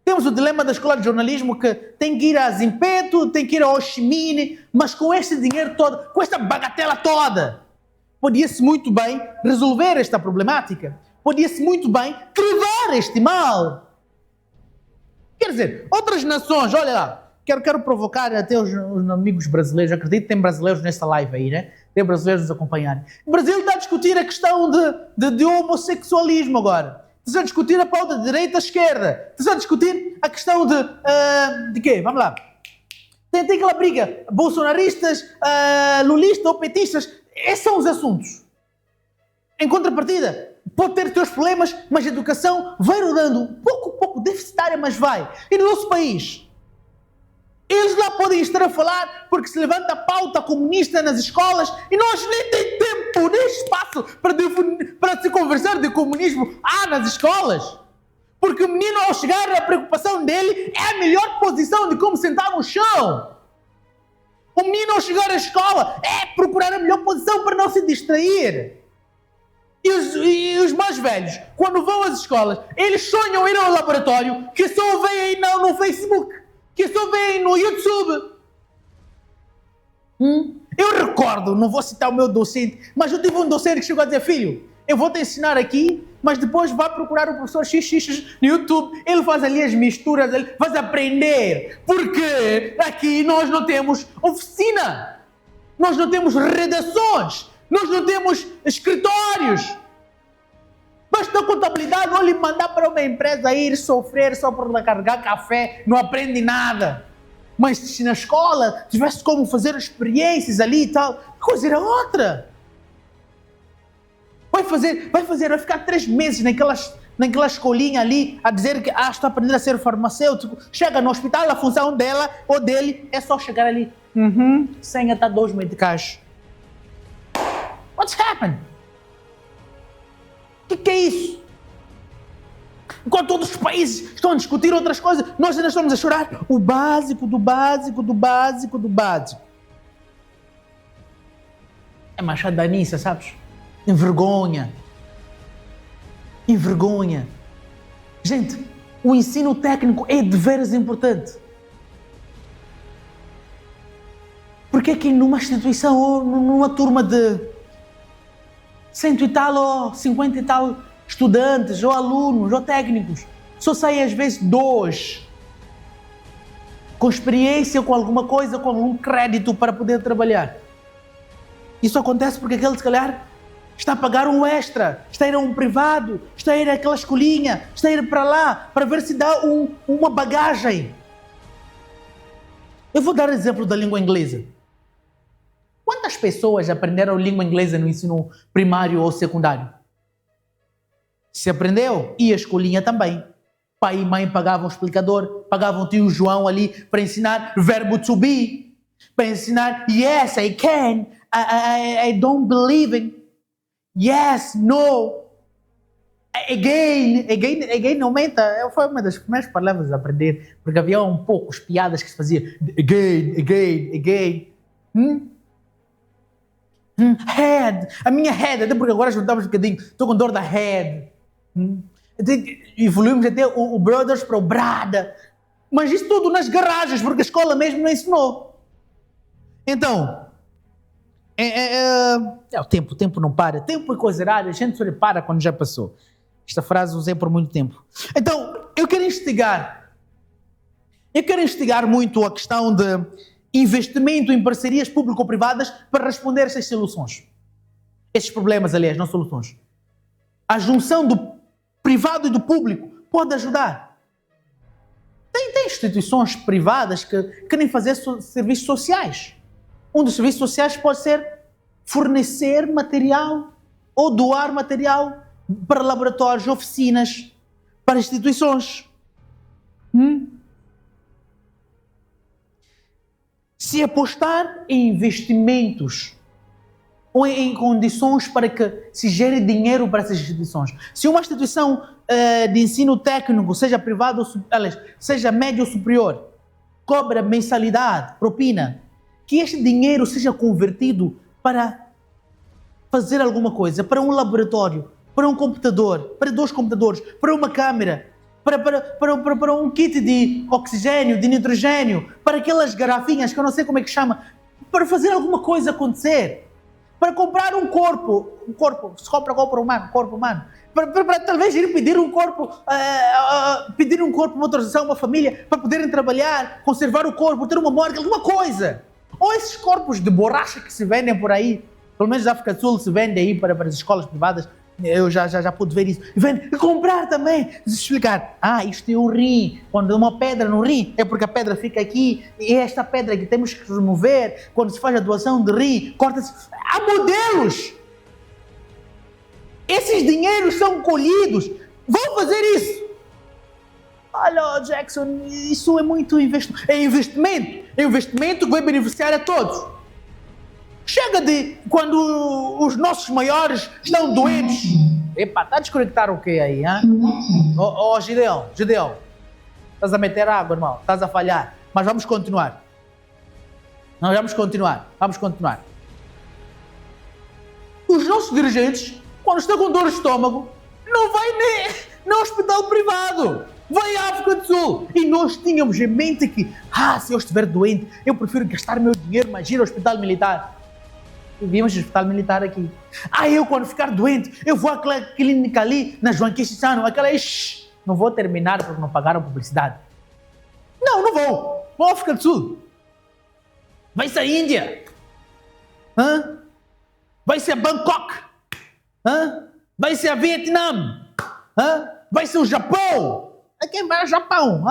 Temos o dilema da escola de jornalismo que tem que ir a Zimpeto, tem que ir a Ho Chi Minh, mas com este dinheiro todo, com esta bagatela toda, podia-se muito bem resolver esta problemática, podia-se muito bem travar este mal. Quer dizer, outras nações, olha lá, quero provocar até os amigos brasileiros, acredito que tem brasileiros nesta live aí, né? Tem brasileiros nos acompanharem. O Brasil está a discutir a questão de homossexualismo agora. Está a discutir a pauta de direita-esquerda. Está a discutir a questão de quê? Vamos lá. Tem aquela briga, bolsonaristas, lulistas ou petistas. Esses são os assuntos. Em contrapartida, pode ter teus problemas, mas a educação vai rodando pouco deficitária, mas vai. E no nosso país, eles lá podem estar a falar porque se levanta a pauta comunista nas escolas e nós nem tem tempo, nem espaço para se conversar de comunismo nas escolas. Porque o menino, ao chegar, a preocupação dele é a melhor posição de como sentar no chão. O menino, ao chegar à escola, é procurar a melhor posição para não se distrair. E os mais velhos, quando vão às escolas, eles sonham ir ao laboratório que só veem no Facebook, que só veem no YouTube. Eu recordo recordo, não vou citar o meu docente, mas eu tive um docente que chegou a dizer: filho, eu vou te ensinar aqui, mas depois vai procurar o professor XX no YouTube, ele faz ali as misturas, ele vai aprender, porque aqui nós não temos oficina, nós não temos redações, nós não temos escritórios. Basta a contabilidade ou lhe mandar para uma empresa ir sofrer só por carregar café, não aprende nada. Mas se na escola tivesse como fazer experiências ali e tal, a coisa era outra. Vai ficar 3 meses naquela escolinha ali a dizer que está aprendendo a ser farmacêutico. Chega no hospital, a função dela ou dele é só chegar ali. Senha está 2 medicais. What's happened? O que é isso? Enquanto todos os países estão a discutir outras coisas, nós ainda estamos a chorar o básico do básico do básico do básico. É machadanice, sabes? Envergonha. Gente, o ensino técnico é de veras importante. Porque é que numa instituição ou numa turma de 100 e tal ou 50 e tal estudantes ou alunos ou técnicos, só saem às vezes 2 com experiência, com alguma coisa, com algum crédito para poder trabalhar? Isso acontece porque aquele, se calhar, está a pagar um extra, está a ir a um privado, está a ir àquela escolinha, está a ir para lá, para ver se dá uma bagagem. Eu vou dar exemplo da língua inglesa. Quantas pessoas aprenderam língua inglesa no ensino primário ou secundário? Se aprendeu, e a escolinha também. Pai e mãe pagavam o explicador, pagavam o tio João ali para ensinar verbo to be, para ensinar yes, I can, I don't believe in, yes, no, again aumenta. Foi uma das primeiras palavras a aprender, porque havia poucos piadas que se fazia again. Head, a minha head, até porque agora juntamos um bocadinho, estou com dor da head. Evoluímos até o brothers para o brada, mas isso tudo nas garagens, porque a escola mesmo não ensinou. Então, o tempo não para, tempo é coisa rara, a gente só para quando já passou. Esta frase usei por muito tempo. Então, eu quero instigar muito a questão de investimento em parcerias público-privadas para responder a estas soluções. Estes problemas, aliás, não soluções. A junção do privado e do público pode ajudar. Tem instituições privadas que querem fazer serviços sociais. Um dos serviços sociais pode ser fornecer material ou doar material para laboratórios, oficinas, para instituições. Se apostar em investimentos ou em condições para que se gere dinheiro para essas instituições. Se uma instituição de ensino técnico, seja privada ou seja médio ou superior, cobra mensalidade, propina, que este dinheiro seja convertido para fazer alguma coisa, para um laboratório, para um computador, para 2 computadores, para uma câmera, para um kit de oxigênio, de nitrogênio, para aquelas garrafinhas que eu não sei como é que chama, para fazer alguma coisa acontecer. Para comprar um corpo, se compra um corpo humano, para talvez ir pedir um corpo, uma autorização a uma família, para poderem trabalhar, conservar o corpo, ter uma morgue, alguma coisa. Ou esses corpos de borracha que se vendem por aí, pelo menos na África do Sul se vende aí para as escolas privadas, eu já pude ver isso. E comprar também, explicar, isto é um rim, quando uma pedra no rim, é porque a pedra fica aqui, e esta pedra que temos que remover, quando se faz a doação de rim, corta-se. Há modelos! Esses dinheiros são colhidos, vão fazer isso! Olha, Jackson, isso é muito investimento. É investimento que vai beneficiar a todos. Chega de quando os nossos maiores estão doentes. Epa, está a desconectar o quê aí, hein? Gideão, estás a meter água, irmão, estás a falhar. Mas vamos continuar. Vamos continuar. Os nossos dirigentes, quando estão com dor de estômago, não vai nem no hospital privado. Vai à África do Sul. E nós tínhamos em mente que, se eu estiver doente, eu prefiro gastar meu dinheiro, mas ir ao hospital militar. Vimos o hospital militar aqui. Eu quando ficar doente, eu vou àquela clínica ali, na João Quixano, aquela... Não vou terminar porque não pagaram publicidade. Não vou. Vou à África do Sul. Vai ser a Índia. Vai ser a Bangkok. Vai ser a Vietnã. Vai ser o Japão. Quem vai ao Japão?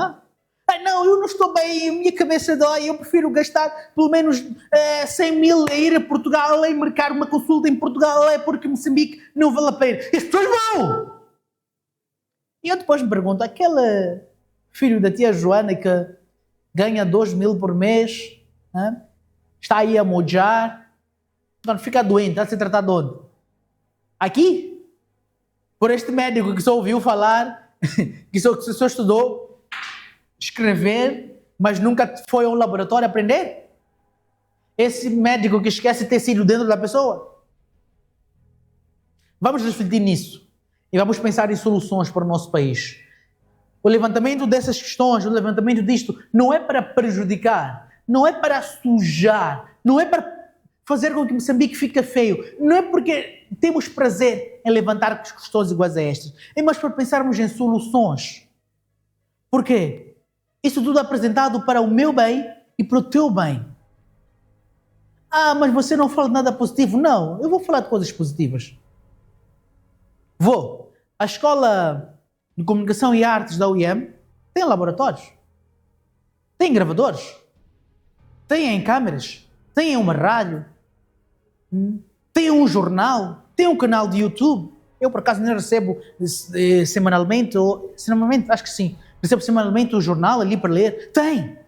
Não, eu não estou bem, minha cabeça dói, eu prefiro gastar pelo menos 100 mil a ir a Portugal e marcar uma consulta em Portugal porque Moçambique não vale a pena. E as pessoas vão! E eu depois me pergunto, aquele filho da tia Joana que ganha 2 mil por mês, está aí a mojar, quando fica doente, está a ser tratado onde? Aqui? Por este médico que só ouviu falar, que só estudou escrever, mas nunca foi ao laboratório aprender? Esse médico que esquece tecido dentro da pessoa? Vamos refletir nisso e vamos pensar em soluções para o nosso país. O levantamento dessas questões, o levantamento disto, não é para prejudicar, não é para sujar, não é para fazer com que Moçambique fique feio, não é porque temos prazer em levantar questões iguais a estas, é mais para pensarmos em soluções. Por quê? Isso tudo é apresentado para o meu bem e para o teu bem. Mas você não fala de nada positivo. Não, eu vou falar de coisas positivas. A Escola de Comunicação e Artes da UIM tem laboratórios, tem gravadores, tem câmeras, tem uma rádio, tem um jornal, tem um canal de YouTube. Eu, por acaso, não recebo semanalmente, acho que sim. Recebo semanalmente o jornal ali para ler. Tem!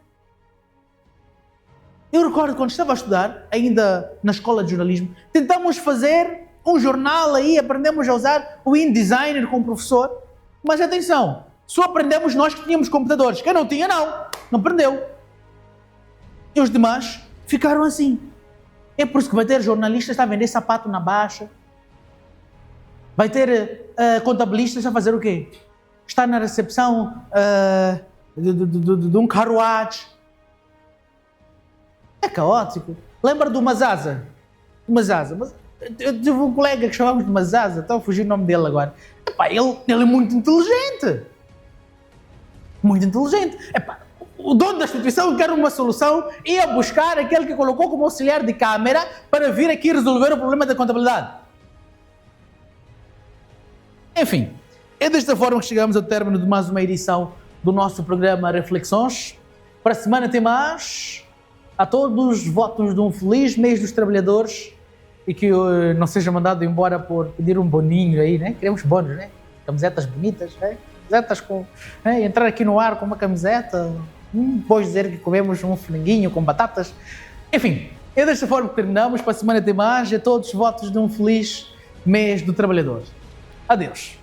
Eu recordo quando estava a estudar, ainda na escola de jornalismo, tentamos fazer um jornal aí, aprendemos a usar o InDesigner com o professor, mas atenção, só aprendemos nós que tínhamos computadores. Quem não tinha, não aprendeu. E os demais ficaram assim. É por isso que vai ter jornalistas a vender sapato na baixa, vai ter contabilistas a fazer o quê? Está na recepção de um carruagem. É caótico. Lembra do Mazaza? Eu tive um colega que chamávamos de Mazaza, estou a fugir o nome dele agora. Ele é muito inteligente. Muito inteligente. O dono da instituição quer uma solução e ia buscar aquele que colocou como auxiliar de câmera para vir aqui resolver o problema da contabilidade. Enfim. É desta forma que chegamos ao término de mais uma edição do nosso programa Reflexões. Para a semana tem mais. A todos, votos de um feliz mês dos trabalhadores e que não seja mandado embora por pedir um boninho aí, né? Queremos bónus, né? Camisetas bonitas, né? Camisetas com... entrar aqui no ar com uma camiseta, depois dizer que comemos um franguinho com batatas. Enfim, é desta forma que terminamos. Para a semana tem mais. A todos, votos de um feliz mês do trabalhador. Adeus.